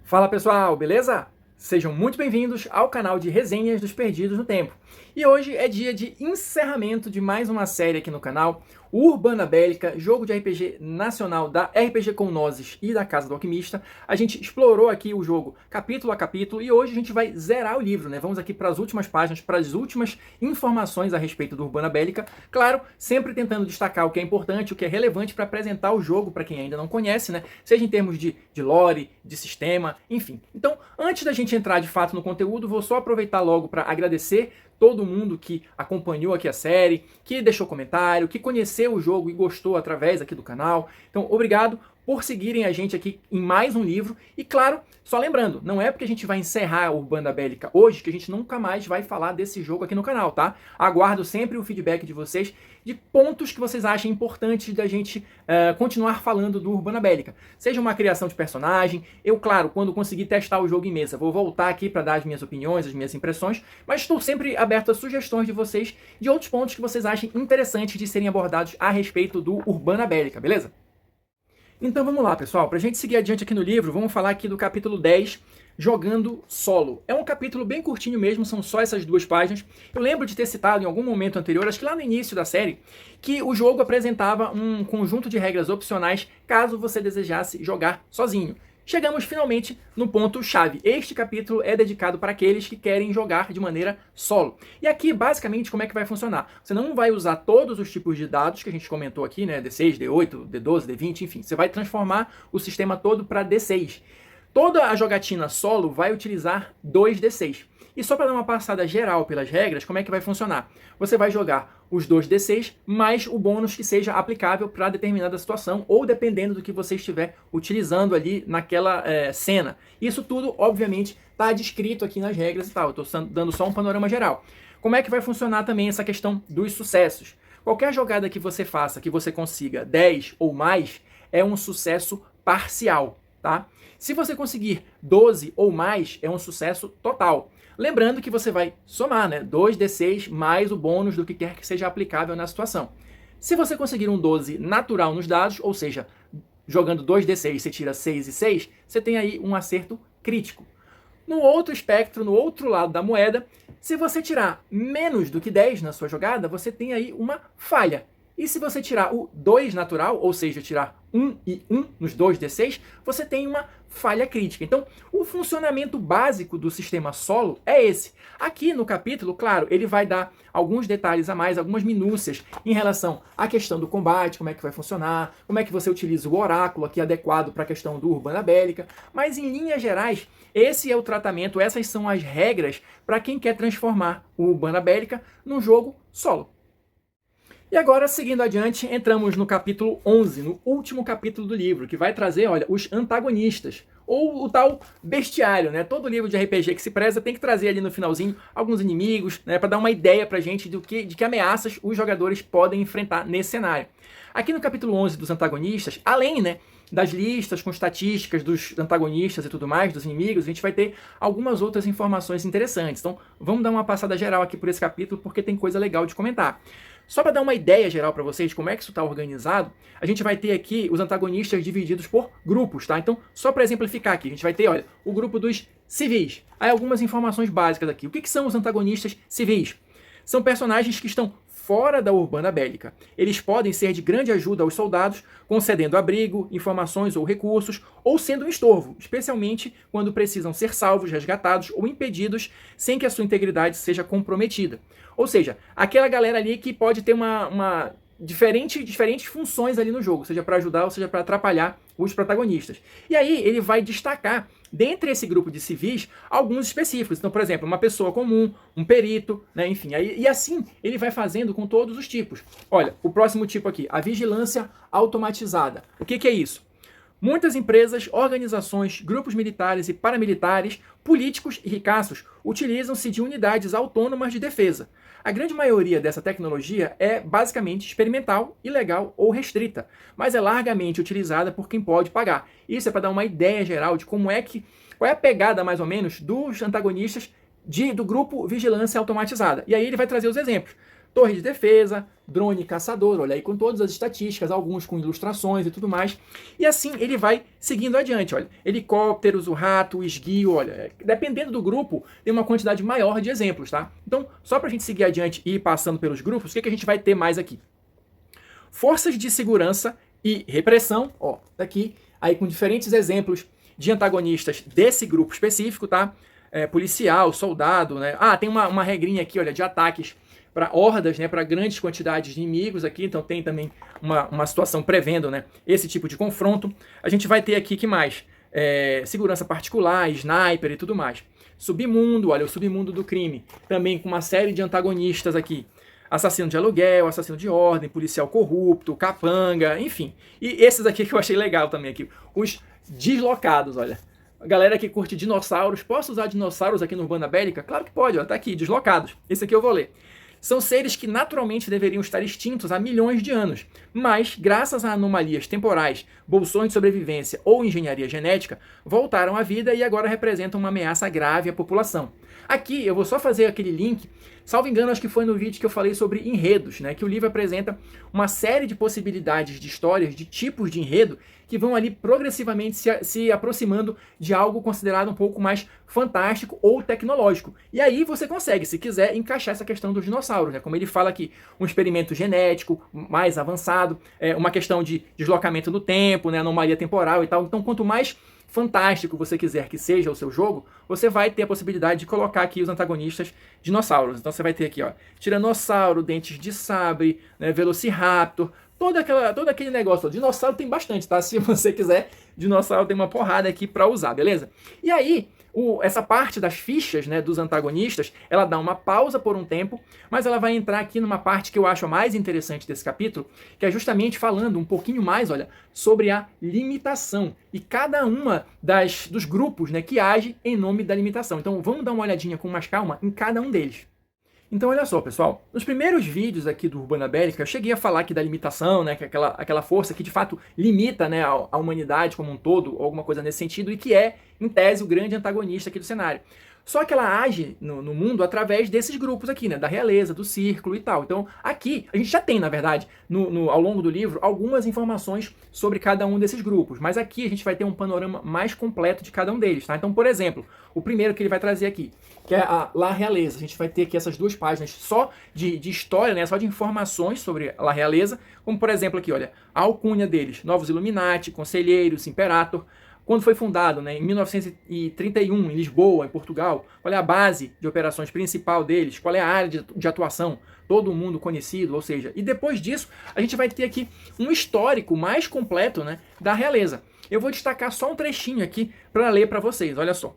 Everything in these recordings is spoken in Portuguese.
Fala pessoal, beleza? Sejam muito bem-vindos ao canal de Resenhas dos Perdidos no Tempo. E hoje é dia de encerramento de mais uma série aqui no canal, Urbana Bélica, jogo de RPG nacional da RPG com Nozes e da Casa do Alquimista. A gente explorou aqui o jogo capítulo a capítulo e hoje a gente vai zerar o livro, né? Vamos aqui para as últimas páginas, para as últimas informações a respeito do Urbana Bélica. Claro, sempre tentando destacar o que é importante, o que é relevante para apresentar o jogo para quem ainda não conhece, né? Seja em termos de lore, de sistema, enfim. Então, antes da gente entrar de fato no conteúdo, vou só aproveitar logo para agradecer todo mundo que acompanhou aqui a série, que deixou comentário, que conheceu o jogo e gostou através aqui do canal. Então, obrigado por seguirem a gente aqui em mais um livro. E claro, só lembrando, não é porque a gente vai encerrar a Urbana Bélica hoje que a gente nunca mais vai falar desse jogo aqui no canal, tá? Aguardo sempre o feedback de vocês de pontos que vocês achem importantes da gente continuar falando do Urbana Bélica. Seja uma criação de personagem, eu, claro, quando conseguir testar o jogo em mesa, vou voltar aqui para dar as minhas opiniões, as minhas impressões, mas estou sempre aberto a sugestões de vocês de outros pontos que vocês achem interessantes de serem abordados a respeito do Urbana Bélica, beleza? Então vamos lá, pessoal. Para a gente seguir adiante aqui no livro, vamos falar aqui do capítulo 10, Jogando Solo. É um capítulo bem curtinho mesmo, são só essas 2 páginas. Eu lembro de ter citado em algum momento anterior, acho que lá no início da série, que o jogo apresentava um conjunto de regras opcionais caso você desejasse jogar sozinho. Chegamos finalmente no ponto-chave. Este capítulo é dedicado para aqueles que querem jogar de maneira solo. E aqui, basicamente, como é que vai funcionar? Você não vai usar todos os tipos de dados que a gente comentou aqui, né? D6, D8, D12, D20, enfim. Você vai transformar o sistema todo para D6. Toda a jogatina solo vai utilizar 2 D6. E só para dar uma passada geral pelas regras, como é que vai funcionar? Você vai jogar os 2 D6 mais o bônus que seja aplicável para determinada situação ou dependendo do que você estiver utilizando ali naquela cena. Isso tudo, obviamente, está descrito aqui nas regras e tal. Eu estou dando só um panorama geral. Como é que vai funcionar também essa questão dos sucessos? Qualquer jogada que você faça, que você consiga 10 ou mais, é um sucesso parcial, tá? Se você conseguir 12 ou mais, é um sucesso total. Lembrando que você vai somar, né? 2d6 mais o bônus do que quer que seja aplicável na situação. Se você conseguir um 12 natural nos dados, ou seja, jogando 2d6 você tira 6 e 6, você tem aí um acerto crítico. No outro espectro, no outro lado da moeda, se você tirar menos do que 10 na sua jogada, você tem aí uma falha. E se você tirar o 2 natural, ou seja, tirar 1 e 1 nos 2d6, você tem uma falha crítica. Então, o funcionamento básico do sistema solo é esse. Aqui no capítulo, claro, ele vai dar alguns detalhes a mais, algumas minúcias em relação à questão do combate, como é que vai funcionar, como é que você utiliza o oráculo aqui adequado para a questão do Urbana Bélica. Mas, em linhas gerais, esse é o tratamento, essas são as regras para quem quer transformar o Urbana Bélica num jogo solo. E agora, seguindo adiante, entramos no capítulo 11, no último capítulo do livro, que vai trazer, olha, os antagonistas, ou o tal bestiário, né? Todo livro de RPG que se preza tem que trazer ali no finalzinho alguns inimigos, né, para dar uma ideia pra gente de que ameaças os jogadores podem enfrentar nesse cenário. Aqui no capítulo 11 dos antagonistas, além, né, das listas com estatísticas dos antagonistas e tudo mais, dos inimigos, a gente vai ter algumas outras informações interessantes. Então, vamos dar uma passada geral aqui por esse capítulo, porque tem coisa legal de comentar. Só para dar uma ideia geral para vocês como é que isso está organizado, a gente vai ter aqui os antagonistas divididos por grupos, tá? Então, só para exemplificar aqui, a gente vai ter, olha, o grupo dos civis. Aí algumas informações básicas aqui. O que são os antagonistas civis? São personagens que estão fora da Urbana Bélica. Eles podem ser de grande ajuda aos soldados, concedendo abrigo, informações ou recursos, ou sendo um estorvo, especialmente quando precisam ser salvos, resgatados ou impedidos sem que a sua integridade seja comprometida. Ou seja, aquela galera ali que pode ter diferentes funções ali no jogo, seja para ajudar ou seja para atrapalhar os protagonistas. E aí ele vai destacar, dentre esse grupo de civis, alguns específicos. Então, por exemplo, uma pessoa comum, um perito, né, enfim. E assim ele vai fazendo com todos os tipos. Olha, o próximo tipo aqui, a vigilância automatizada. O que é isso? Muitas empresas, organizações, grupos militares e paramilitares, políticos e ricaços utilizam-se de unidades autônomas de defesa. A grande maioria dessa tecnologia é basicamente experimental, ilegal ou restrita, mas é largamente utilizada por quem pode pagar. Isso é para dar uma ideia geral de qual é a pegada mais ou menos dos antagonistas do grupo Vigilância Automatizada. E aí ele vai trazer os exemplos. torre de defesa, drone caçador, olha aí com todas as estatísticas, alguns com ilustrações e tudo mais. E assim ele vai seguindo adiante, olha. Helicópteros, o rato, o esguio, olha. Dependendo do grupo, tem uma quantidade maior de exemplos, tá? Então, só pra gente seguir adiante e ir passando pelos grupos, o que a gente vai ter mais aqui? Forças de segurança e repressão, ó, daqui, aí com diferentes exemplos de antagonistas desse grupo específico, tá? Policial, soldado, né? Ah, tem uma regrinha aqui, olha, de ataques para hordas, né, para grandes quantidades de inimigos aqui, então tem também uma situação prevendo, né, esse tipo de confronto. A gente vai ter aqui, que mais? Segurança particular, sniper e tudo mais. Submundo, olha, o submundo do crime, também com uma série de antagonistas aqui. Assassino de aluguel, assassino de ordem, policial corrupto, capanga, enfim. E esses aqui que eu achei legal também aqui, os deslocados, olha. A galera que curte dinossauros, posso usar dinossauros aqui no Urbana Bélica? Claro que pode, ó, tá aqui, deslocados. Esse aqui eu vou ler. São seres que naturalmente deveriam estar extintos há milhões de anos, mas, graças a anomalias temporais, bolsões de sobrevivência ou engenharia genética, voltaram à vida e agora representam uma ameaça grave à população. Aqui eu vou só fazer aquele link, salvo engano, acho que foi no vídeo que eu falei sobre enredos, né? Que o livro apresenta uma série de possibilidades de histórias, de tipos de enredo, que vão ali progressivamente se aproximando de algo considerado um pouco mais fantástico ou tecnológico. E aí você consegue, se quiser, encaixar essa questão dos dinossauros, né? Como ele fala aqui, um experimento genético mais avançado, uma questão de deslocamento no tempo, né? Anomalia temporal e tal. Então, quanto mais fantástico você quiser que seja o seu jogo, você vai ter a possibilidade de colocar aqui os antagonistas dinossauros. Então você vai ter aqui, ó, Tiranossauro, Dentes de Sabre, né, Velociraptor, todo aquele negócio. Dinossauro tem bastante, tá? Se você quiser, dinossauro tem uma porrada aqui para usar, beleza? E aí, essa parte das fichas, né, dos antagonistas, ela dá uma pausa por um tempo, mas ela vai entrar aqui numa parte que eu acho a mais interessante desse capítulo, que é justamente falando um pouquinho mais, olha, sobre a limitação e cada uma dos grupos, né, que age em nome da limitação. Então vamos dar uma olhadinha com mais calma em cada um deles. Então olha só, pessoal, nos primeiros vídeos aqui do Urbana Bélica, eu cheguei a falar aqui da limitação, né, que é aquela força que de fato limita, né, a humanidade como um todo, ou alguma coisa nesse sentido, e que é, em tese, o grande antagonista aqui do cenário. Só que ela age no mundo através desses grupos aqui, né, da realeza, do círculo e tal. Então aqui, a gente já tem, na verdade, ao longo do livro, algumas informações sobre cada um desses grupos, mas aqui a gente vai ter um panorama mais completo de cada um deles, tá? Então, por exemplo, o primeiro que ele vai trazer aqui, que é a La Realeza. A gente vai ter aqui essas duas páginas só de história, né, só de informações sobre a La Realeza, como por exemplo aqui, olha, a alcunha deles, Novos Illuminati, Conselheiros, Imperator. Quando foi fundado, né, em 1931, em Lisboa, em Portugal, qual é a base de operações principal deles, qual é a área de atuação, todo mundo conhecido, ou seja, e depois disso a gente vai ter aqui um histórico mais completo, né, da realeza. Eu vou destacar só um trechinho aqui para ler para vocês, olha só.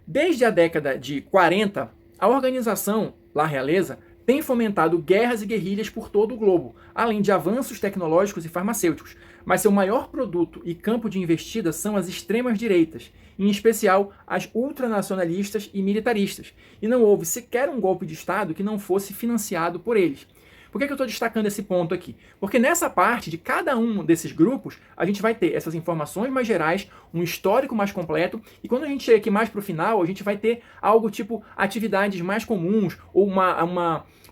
Desde a década de 40, a organização La Realeza tem fomentado guerras e guerrilhas por todo o globo, além de avanços tecnológicos e farmacêuticos. Mas seu maior produto e campo de investida são as extremas direitas, em especial as ultranacionalistas e militaristas. E não houve sequer um golpe de Estado que não fosse financiado por eles. Por que eu estou destacando esse ponto aqui? Porque nessa parte de cada um desses grupos, a gente vai ter essas informações mais gerais, um histórico mais completo, e quando a gente chega aqui mais para o final, a gente vai ter algo tipo atividades mais comuns, ou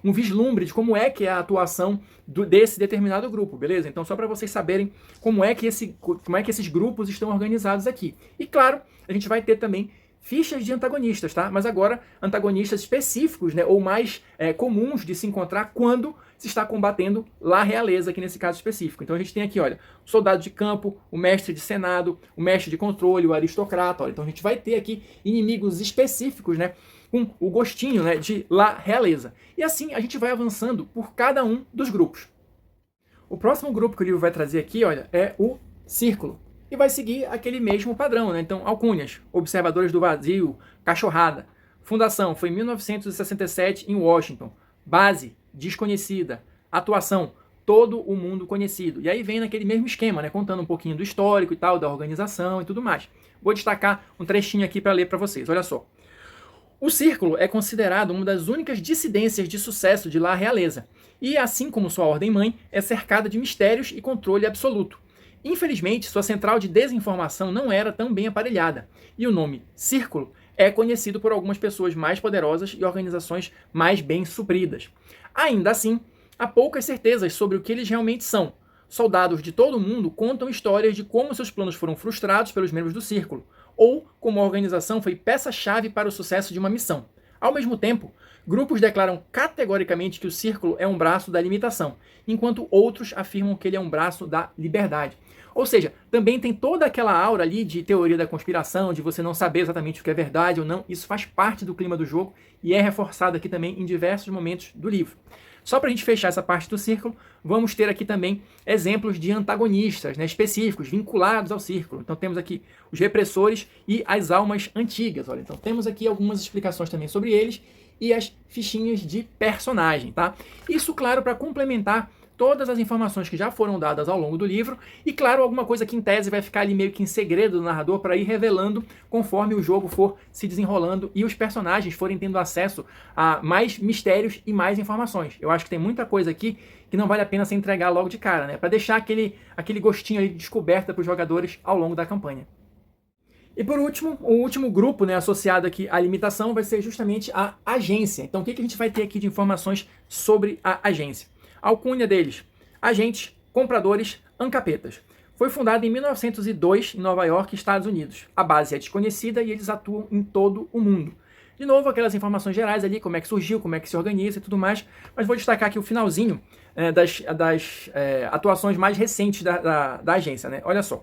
um vislumbre de como é que é a atuação desse determinado grupo, beleza? Então só para vocês saberem como é que esses grupos estão organizados aqui. E claro, a gente vai ter também fichas de antagonistas, tá? Mas agora antagonistas específicos, né, ou mais comuns de se encontrar quando se está combatendo La Realeza, aqui nesse caso específico. Então a gente tem aqui, olha, o soldado de campo, o mestre de senado, o mestre de controle, o aristocrata, olha. Então a gente vai ter aqui inimigos específicos, né, com o gostinho, né, de La Realeza. E assim a gente vai avançando por cada um dos grupos. O próximo grupo que o livro vai trazer aqui, olha, é o Círculo. E vai seguir aquele mesmo padrão, né? Então, alcunhas, Observadores do Vazio, Cachorrada. Fundação, foi em 1967 em Washington. Base, desconhecida. Atuação, todo o mundo conhecido. E aí vem naquele mesmo esquema, né? Contando um pouquinho do histórico e tal, da organização e tudo mais. Vou destacar um trechinho aqui para ler para vocês, olha só. O Círculo é considerado uma das únicas dissidências de sucesso de La Realeza. E, assim como sua ordem-mãe, é cercada de mistérios e controle absoluto. Infelizmente, sua central de desinformação não era tão bem aparelhada, e o nome Círculo é conhecido por algumas pessoas mais poderosas e organizações mais bem supridas. Ainda assim, há poucas certezas sobre o que eles realmente são. Soldados de todo o mundo contam histórias de como seus planos foram frustrados pelos membros do Círculo, ou como a organização foi peça-chave para o sucesso de uma missão. Ao mesmo tempo, grupos declaram categoricamente que o Círculo é um braço da limitação, enquanto outros afirmam que ele é um braço da liberdade. Ou seja, também tem toda aquela aura ali de teoria da conspiração, de você não saber exatamente o que é verdade ou não. Isso faz parte do clima do jogo e é reforçado aqui também em diversos momentos do livro. Só para a gente fechar essa parte do Círculo, vamos ter aqui também exemplos de antagonistas, né, específicos, vinculados ao Círculo. Então temos aqui os repressores e as almas antigas. Olha, então temos aqui algumas explicações também sobre eles e as fichinhas de personagem, tá? Isso, claro, para complementar todas as informações que já foram dadas ao longo do livro e, claro, alguma coisa que em tese vai ficar ali meio que em segredo do narrador para ir revelando conforme o jogo for se desenrolando e os personagens forem tendo acesso a mais mistérios e mais informações. Eu acho que tem muita coisa aqui que não vale a pena se entregar logo de cara, né? Para deixar aquele gostinho ali de descoberta para os jogadores ao longo da campanha. E por último, o último grupo, né, associado aqui à limitação vai ser justamente a agência. Então o que a gente vai ter aqui de informações sobre a agência? A alcunha deles: agentes, compradores, ancapetas. Foi fundada em 1902 em Nova York, Estados Unidos. A base é desconhecida e eles atuam em todo o mundo. De novo, aquelas informações gerais ali, como é que surgiu, como é que se organiza e tudo mais, mas vou destacar aqui o finalzinho das atuações mais recentes da agência, né? Olha só.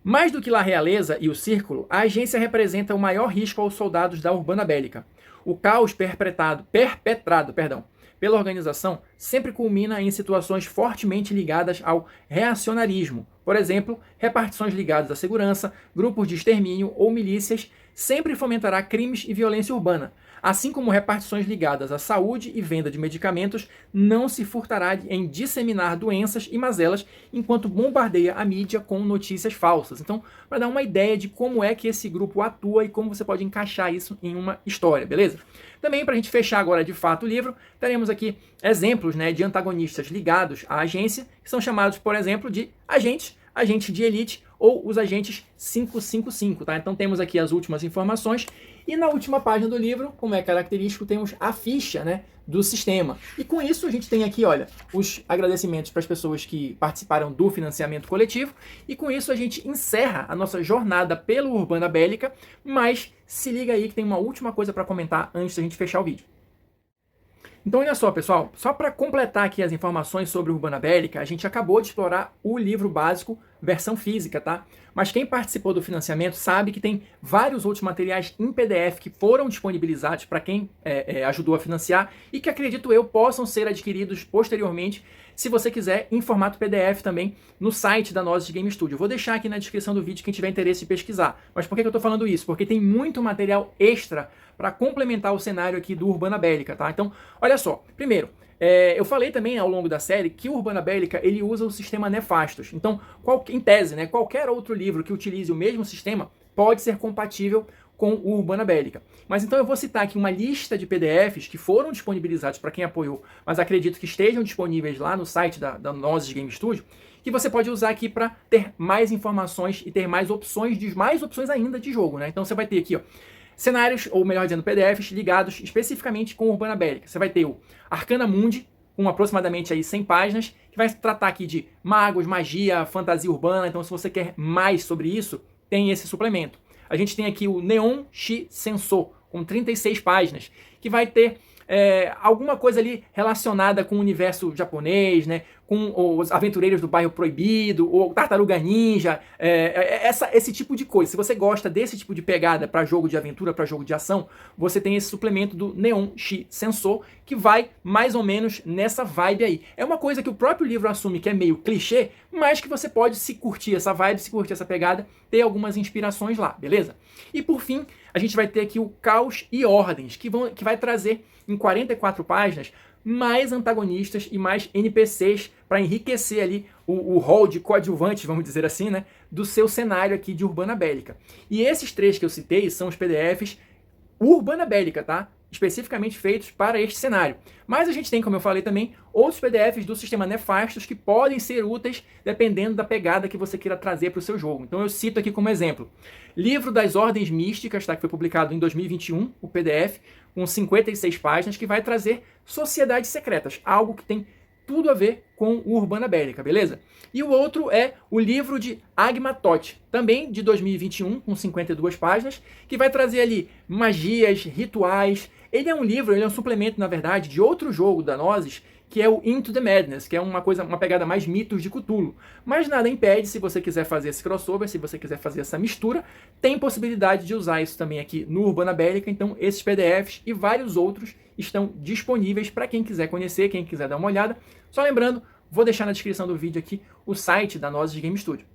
Mais do que La Realeza e o Círculo, a agência representa o maior risco aos soldados da Urbana Bélica. O caos perpetrado pela organização sempre culmina em situações fortemente ligadas ao reacionarismo. Por exemplo, repartições ligadas à segurança, grupos de extermínio ou milícias sempre fomentará crimes e violência urbana. Assim como repartições ligadas à saúde e venda de medicamentos, não se furtará em disseminar doenças e mazelas enquanto bombardeia a mídia com notícias falsas. Então, para dar uma ideia de como é que esse grupo atua e como você pode encaixar isso em uma história, beleza? Também, para a gente fechar agora de fato o livro, teremos aqui exemplos, né, de antagonistas ligados à agência, que são chamados, por exemplo, de agentes, agente de elite ou os agentes 555, tá? Então temos aqui as últimas informações e na última página do livro, como é característico, temos a ficha, né, do sistema. E com isso a gente tem aqui, olha, os agradecimentos para as pessoas que participaram do financiamento coletivo e com isso a gente encerra a nossa jornada pela Urbana Bélica, mas se liga aí que tem uma última coisa para comentar antes da gente fechar o vídeo. Então olha só, pessoal, só para completar aqui as informações sobre Urbana Bélica, a gente acabou de explorar o livro básico, versão física, tá? Mas quem participou do financiamento sabe que tem vários outros materiais em PDF que foram disponibilizados para quem ajudou a financiar e que, acredito eu, possam ser adquiridos posteriormente, se você quiser, em formato PDF também, no site da Nozes Game Studio. Eu vou deixar aqui na descrição do vídeo quem tiver interesse em pesquisar. Mas por que eu estou falando isso? Porque tem muito material extra para complementar o cenário aqui do Urbana Bélica, tá? Então, olha só. Primeiro, eu falei também ao longo da série que o Urbana Bélica ele usa o sistema Nefastos. Então, em tese, né, qualquer outro livro que utilize o mesmo sistema pode ser compatível com o Urbana Bélica. Mas então eu vou citar aqui uma lista de PDFs que foram disponibilizados para quem apoiou, mas acredito que estejam disponíveis lá no site da Nozes Game Studio, que você pode usar aqui para ter mais informações e ter mais opções ainda de jogo, né? Então você vai ter aqui, ó, cenários, ou melhor dizendo, PDFs ligados especificamente com Urbana Bélica. Você vai ter o Arcana Mundi, com aproximadamente aí 100 páginas, que vai tratar aqui de magos, magia, fantasia urbana. Então se você quer mais sobre isso, tem esse suplemento. A gente tem aqui o Neon Shi Sensor, com 36 páginas, que vai ter alguma coisa ali relacionada com o universo japonês, né? Com os aventureiros do bairro proibido, ou Tartaruga Ninja, esse tipo de coisa. Se você gosta desse tipo de pegada para jogo de aventura, para jogo de ação, você tem esse suplemento do Neon Shi Sensor, que vai mais ou menos nessa vibe aí. É uma coisa que o próprio livro assume que é meio clichê, mas que você pode, se curtir essa vibe, se curtir essa pegada, ter algumas inspirações lá, beleza? E por fim, a gente vai ter aqui o Caos e Ordens, que vai trazer em 44 páginas mais antagonistas e mais NPCs para enriquecer ali o rol de coadjuvantes, vamos dizer assim, né, do seu cenário aqui de Urbana Bélica. E esses três que eu citei são os PDFs Urbana Bélica, tá? especificamente feitos para este cenário. Mas a gente tem, como eu falei também, outros PDFs do sistema Nefastos que podem ser úteis dependendo da pegada que você queira trazer para o seu jogo. Então eu cito aqui como exemplo, Livro das Ordens Místicas, tá, que foi publicado em 2021, o PDF, com 56 páginas, que vai trazer sociedades secretas, algo que tem tudo a ver com o Urbana Bélica, beleza? E o outro é o livro de Agmatote, também de 2021, com 52 páginas, que vai trazer ali magias, rituais. Ele é um suplemento, na verdade, de outro jogo da Gnosis, que é o Into the Madness, que é uma pegada mais mitos de Cthulhu. Mas nada impede, se você quiser fazer esse crossover, se você quiser fazer essa mistura, tem possibilidade de usar isso também aqui no Urbana Bélica. Então esses PDFs e vários outros estão disponíveis para quem quiser conhecer, quem quiser dar uma olhada. Só lembrando, vou deixar na descrição do vídeo aqui o site da Gnosis Game Studio.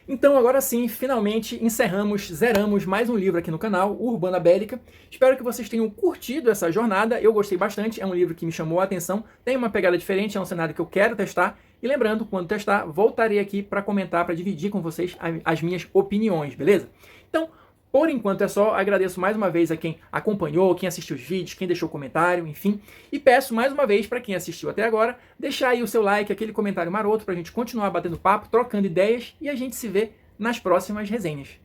Então agora sim, finalmente zeramos mais um livro aqui no canal, Urbana Bélica. Espero que vocês tenham curtido essa jornada, eu gostei bastante, é um livro que me chamou a atenção, tem uma pegada diferente, é um cenário que eu quero testar. E lembrando, quando testar, voltarei aqui para comentar, para dividir com vocês as minhas opiniões, beleza? Então, por enquanto é só, agradeço mais uma vez a quem acompanhou, quem assistiu os vídeos, quem deixou comentário, enfim. E peço mais uma vez para quem assistiu até agora, deixar aí o seu like, aquele comentário maroto para a gente continuar batendo papo, trocando ideias e a gente se vê nas próximas resenhas.